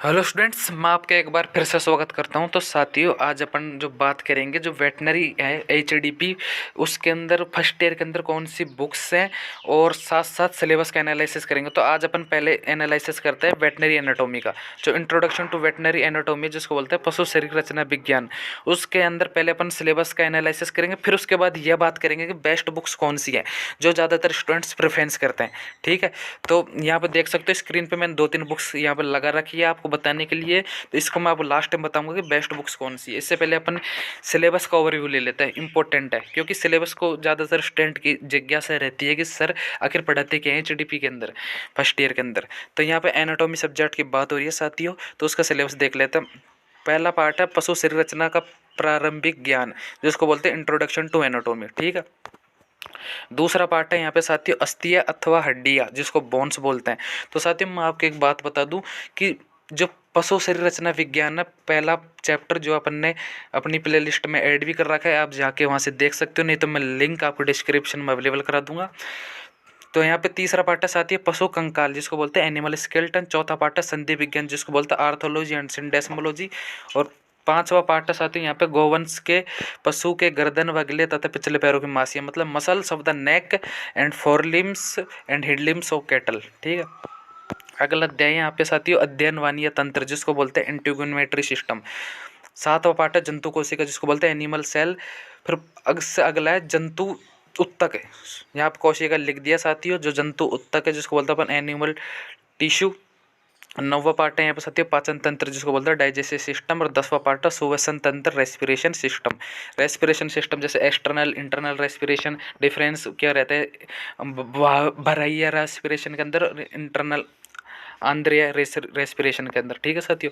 Hello students, मैं आपका एक बार फिर से स्वागत करता हूं। तो साथियों, आज अपन जो बात करेंगे जो वेटनरी है एचडीपी, उसके अंदर फर्स्ट ईयर के अंदर कौन सी बुक्स हैं और साथ साथ सिलेबस का एनालिसिस करेंगे। तो आज अपन पहले एनालिसिस करते हैं वेटनरी एनाटॉमी का, जो इंट्रोडक्शन टू वेटनरी एनाटॉमी जिसको बोलते हैं पशु शरीर रचना विज्ञान। उसके अंदर पहले अपन सिलेबस का एनालिसिस करेंगे, फिर उसके बाद यह बात करेंगे कि बेस्ट बुक्स कौन सी है जो ज़्यादातर स्टूडेंट्स प्रेफरेंस करते हैं। ठीक है, तो यहाँ पर देख सकते हो स्क्रीन पर मैंने 2-3 बुक्स यहाँ पर लगा रखी है आपको बताने के लिए। तो इसको मैं आपको लास्ट टाइम बताऊंगा कि बेस्ट बुक्स कौन सी है। इससे पहले अपन सिलेबस का ओवरव्यू ले लेते हैं, इंपॉर्टेंट है क्योंकि सिलेबस को ज़्यादातर स्टूडेंट की जिज्ञासा रहती है कि सर आखिर पढ़ाते क्या है एचडीपी के अंदर फर्स्ट ईयर के अंदर। तो यहाँ पे एनाटॉमी सब्जेक्ट की बात हो रही है साथियों, तो उसका सिलेबस देख लेते हैं। पहला पार्ट है पशु शरीर रचना का प्रारंभिक ज्ञान, जिसको बोलते हैं इंट्रोडक्शन टू एनाटॉमी। ठीक है, दूसरा पार्ट है यहाँ पे साथियों अस्थियाँ अथवा हड्डियाँ, जिसको बोन्स बोलते हैं। तो साथियों मैं आपको एक बात बता दूं कि जो पशु शरीर रचना विज्ञान है, पहला चैप्टर जो अपन ने अपनी प्ले लिस्ट में ऐड भी कर रखा है, आप जाके वहाँ से देख सकते हो, नहीं तो मैं लिंक आपको डिस्क्रिप्शन में अवेलेबल करा दूंगा। तो यहाँ पे तीसरा पार्ट है साथियों पशु कंकाल, जिसको बोलते हैं एनिमल स्केलेटन। चौथा पार्ट है संधि विज्ञान, जिसको बोलते हैं आर्थोलॉजी एंड सिंडेस्मोलॉजी। और पांचवा पार्ट है साथियों यहाँ पे गोवंश के पशु के गर्दन व अगले तथा पिछले पैरों की मांसपेशियां, मतलब muscles of the neck and forelimbs and hindlimbs of cattle. ठीक है, अगला अध्याय यहाँ पे साथियों अध्ययन वाणीय तंत्र, जिसको बोलते हैं इंटीग्यूमेट्री सिस्टम। सातवां पार्ट है जंतु कोशिका, जिसको बोलते हैं एनिमल सेल। फिर अगला है जंतु उत्तक है, यहाँ पे कोशिका लिख दिया साथियों, जो जंतु उत्तक है जिसको बोलते हैं अपन एनिमल टिश्यू। नौवां पार्ट है यहाँ पे साथियों पाचन तंत्र, जिसको बोलते हैं डाइजेस्टिव सिस्टम। और 10वां पार्ट है सुवसन तंत्र रेस्पिरेशन सिस्टम। रेस्पिरेशन सिस्टम जैसे एक्सटर्नल इंटरनल रेस्पिरेशन, डिफरेंस क्या रहता है बाह्य रेस्पिरेशन के अंदर, इंटरनल आंद्रिया रेस्पिरेशन के अंदर। ठीक है साथियों,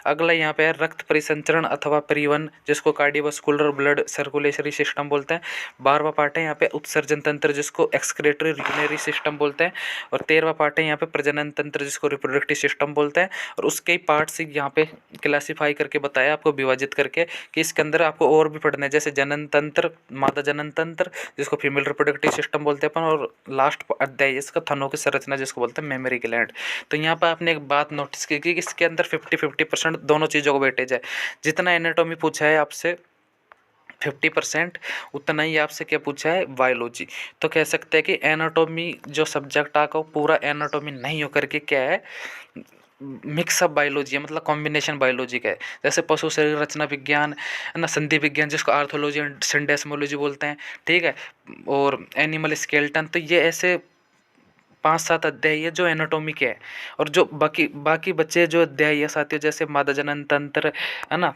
अगला यहाँ पे है रक्त परिसंचरण अथवा परिवहन, जिसको कार्डियोवास्कुलर ब्लड सर्कुलेटरी सिस्टम बोलते हैं। 12वां पार्ट है यहाँ पे उत्सर्जन तंत्र, जिसको एक्सक्रेटरी यूरिनरी सिस्टम बोलते हैं। और 13वां पार्ट है यहाँ पे प्रजनन तंत्र, जिसको रिप्रोडक्टिव सिस्टम बोलते हैं। और उसके ही पार्ट से यहाँ पे क्लासीफाई करके बताया आपको, विभाजित करके, कि इसके अंदर आपको और भी पढ़ना है, जैसे जनन तंत्र, मादा जनन तंत्र, जिसको फीमेल रिप्रोडक्टिव सिस्टम बोलते हैं अपन। और लास्ट अध्याय इसका थनों की संरचना, जिसको बोलते हैं मेमोरी ग्लैंड। तो यहाँ पर आपने एक बात नोटिस की कि इसके अंदर 50-50% दोनों चीज़ों को वेटेज है। जितना एनाटॉमी पूछा है आपसे 50%, उतना ही आपसे क्या पूछा है बायोलॉजी। तो कह सकते हैं कि एनाटॉमी जो सब्जेक्ट आपका पूरा एनाटॉमी नहीं होकर के क्या है, मिक्सअप बायोलॉजी है, मतलब कॉम्बिनेशन बायोलॉजी का है। जैसे पशु शरीर रचना विज्ञान है ना, संधि विज्ञान जिसको आर्थोलॉजी एंड सिंडेस्मोलॉजी बोलते हैं। ठीक है, और एनिमल स्केलेटन। तो ये ऐसे 5-7 अध्याय है जो एनाटॉमी के है। और जो बाकी बच्चे जो अध्याय है साथियों, जैसे मादा जनन तंत्र है ना,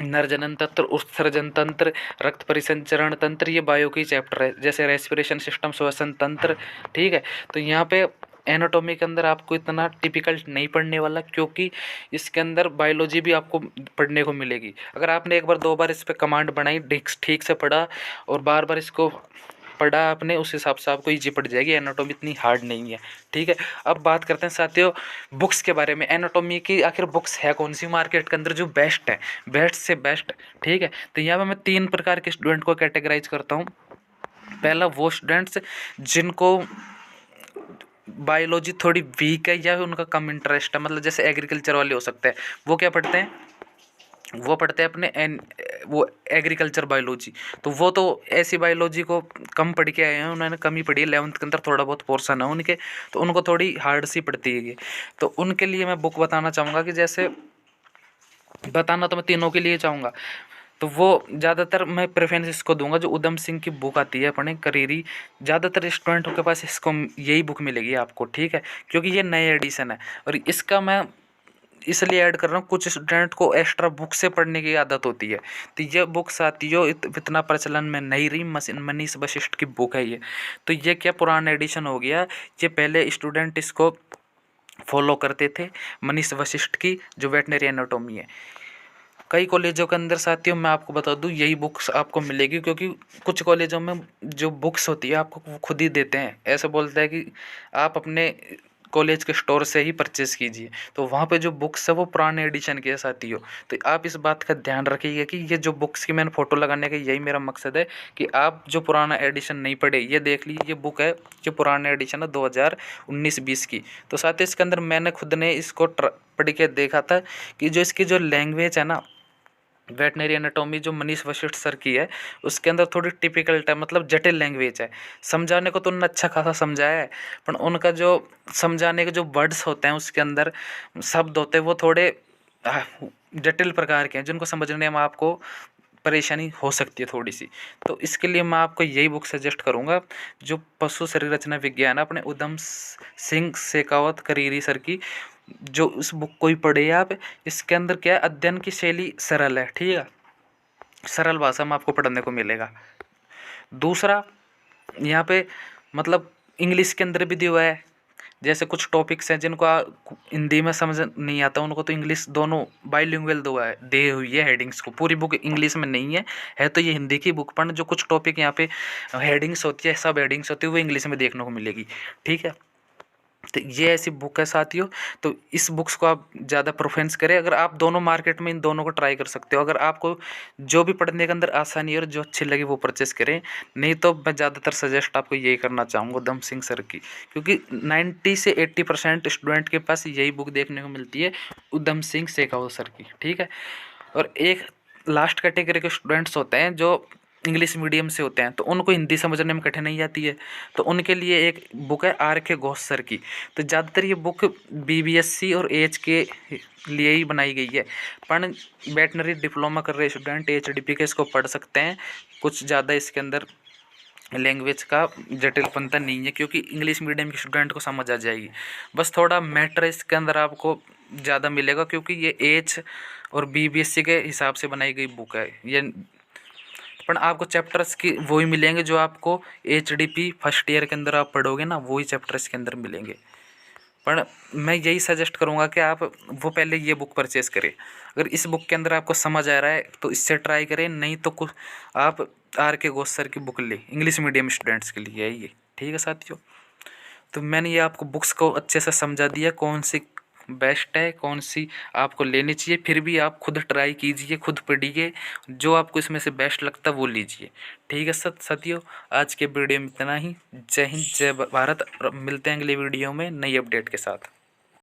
नर जनन तंत्र, उत्सर्जन तंत्र, रक्त परिसंचरण तंत्र, ये बायो की चैप्टर है। जैसे रेस्पिरेशन सिस्टम, श्वसन तंत्र। ठीक है, तो यहाँ पे एनाटॉमी के अंदर आपको इतना टिपिकल नहीं पढ़ने वाला, क्योंकि इसके अंदर बायोलॉजी भी आपको पढ़ने को मिलेगी। अगर आपने एक बार 2 बार इस पर कमांड बनाई, ठीक से पढ़ा और बार बार इसको पढ़ा आपने, उस हिसाब से आपको ईजी पड़ जाएगी। एनाटॉमी इतनी हार्ड नहीं है। ठीक है, अब बात करते हैं साथियों बुक्स के बारे में। एनाटॉमी की आखिर बुक्स है कौन सी मार्केट के अंदर जो बेस्ट है, बेस्ट से बेस्ट। ठीक है, तो यहाँ पर मैं 3 प्रकार के स्टूडेंट को कैटेगराइज करता हूँ। पहला वो स्टूडेंट्स जिनको बायोलॉजी थोड़ी वीक है या उनका कम इंटरेस्ट है, मतलब जैसे एग्रीकल्चर वाले हो सकते हैं, वो क्या पढ़ते हैं, वो पढ़ते हैं अपने वो एग्रीकल्चर बायोलॉजी। तो वो तो ऐसी बायोलॉजी को कम पढ़ के आए हैं, उन्होंने कम ही पढ़ी है, 11th के अंदर थोड़ा बहुत पोर्शन है उनके, तो उनको थोड़ी हार्ड सी पड़ती है ये। तो उनके लिए मैं बुक बताना चाहूँगा, कि जैसे बताना तो मैं तीनों के लिए चाहूँगा, तो वो ज़्यादातर मैं प्रेफरेंस इसको दूंगा जो उधम सिंह की बुक आती है अपने करीरी। ज़्यादातर स्टूडेंटों के पास इसको यही बुक मिलेगी आपको। ठीक है, क्योंकि ये नए एडिशन है, और इसका मैं इसलिए ऐड कर रहा हूँ, कुछ स्टूडेंट को एक्स्ट्रा बुक से पढ़ने की आदत होती है। तो ये बुक साथियों इतना प्रचलन में नहीं रही, मनीष वशिष्ठ की बुक है ये। तो ये क्या पुराना एडिशन हो गया, ये पहले स्टूडेंट इसको फॉलो करते थे, मनीष वशिष्ठ की जो वेटनरी एनाटॉमी है। कई कॉलेजों के अंदर साथियों मैं आपको बता दूं यही बुक्स आपको मिलेगी, क्योंकि कुछ कॉलेजों में जो बुक्स होती है आपको वो खुद ही देते हैं, ऐसा बोलता है कि आप अपने कॉलेज के स्टोर से ही परचेस कीजिए। तो वहाँ पे जो बुक्स है वो पुराने एडिशन के साथियों। तो आप इस बात का ध्यान रखिएगा कि ये जो बुक्स की मैंने फ़ोटो लगाने का यही मेरा मकसद है, कि आप जो पुराना एडिशन नहीं पढ़े, ये देख लीजिए, ये बुक है जो पुराना एडिशन है 2019-20 की। तो साथ ही इसके अंदर मैंने खुद ने इसको पढ़ के देखा था कि जो इसकी जो लैंग्वेज है ना, वेटनरी एनाटॉमी जो मनीष वशिष्ठ सर की है, उसके अंदर थोड़ी टिपिकल टाइप मतलब जटिल लैंग्वेज है। समझाने को तो उन्होंने अच्छा खासा समझाया है, पर उनका जो समझाने के जो वर्ड्स होते हैं उसके अंदर शब्द होते हैं वो थोड़े जटिल प्रकार के हैं, जिनको समझने में आपको परेशानी हो सकती है थोड़ी सी। तो इसके लिए मैं आपको यही बुक सजेस्ट करूँगा, जो पशु शरीर रचना विज्ञान है, अपने उधम सिंह शेखावत करीरी सर की, जो उस बुक को ही पढ़े आप। इसके अंदर क्या है, अध्ययन की शैली सरल है, ठीक है, सरल भाषा में आपको पढ़ने को मिलेगा। दूसरा, यहाँ पे मतलब इंग्लिश के अंदर भी दिया हुआ है, जैसे कुछ टॉपिक्स हैं जिनको हिंदी में समझ नहीं आता, उनको तो इंग्लिश दोनों बाइलिंगुअल दे हुई है हेडिंग्स को। पूरी बुक इंग्लिश में नहीं है तो ये हिंदी की बुक, पर जो कुछ टॉपिक यहाँ पे हेडिंग्स होती है, सब हेडिंग्स होती है, वो इंग्लिश में देखने को मिलेगी, ठीक है। तो ये ऐसी बुक है साथियों, तो इस बुक्स को आप ज़्यादा प्रेफरेंस करें। अगर आप दोनों मार्केट में इन दोनों को ट्राई कर सकते हो, अगर आपको जो भी पढ़ने के अंदर आसानी है और जो अच्छी लगे वो परचेस करें, नहीं तो मैं ज़्यादातर सजेस्ट आपको यही करना चाहूँगा उधम सिंह सर की, क्योंकि 90 से 80% स्टूडेंट के पास यही बुक देखने को मिलती है, उधम सिंह शेखावत सर की, ठीक है। और एक लास्ट कैटेगरी के स्टूडेंट्स होते हैं जो इंग्लिश मीडियम से होते हैं, तो उनको हिंदी समझने में कठिनाई आती है, तो उनके लिए एक बुक है RK घोष सर की। तो ज़्यादातर ये बुक BBSC और AH के लिए ही बनाई गई है, पर वेटनरी डिप्लोमा कर रहे स्टूडेंट HDP के इसको पढ़ सकते हैं। कुछ ज़्यादा इसके अंदर लैंग्वेज का जटिलपनता नहीं है, क्योंकि इंग्लिश मीडियम के स्टूडेंट को समझ आ जाएगी। बस थोड़ा मैटर इसके अंदर आपको ज़्यादा मिलेगा, क्योंकि ये AH और BBSC के हिसाब से बनाई गई बुक है ये, पर आपको चैप्टर्स की वही मिलेंगे जो आपको HDP फर्स्ट ईयर के अंदर आप पढ़ोगे ना, वही चैप्टर्स के अंदर मिलेंगे। पर मैं यही सजेस्ट करूँगा कि आप वो पहले ये बुक परचेज़ करें। अगर इस बुक के अंदर आपको समझ आ रहा है तो इससे ट्राई करें, नहीं तो कुछ आप RK घोष सर की बुक लें, इंग्लिश मीडियम स्टूडेंट्स के लिए है ये, ठीक है साथियों। तो मैंने ये आपको बुक्स को अच्छे से समझा दिया, कौन सी बेस्ट है, कौन सी आपको लेनी चाहिए। फिर भी आप खुद ट्राई कीजिए, खुद पढ़िए, जो आपको इसमें से बेस्ट लगता है वो लीजिए, ठीक है साथियों। आज के वीडियो में इतना ही। जय हिंद, जय भारत। मिलते हैं अगले वीडियो में नई अपडेट के साथ।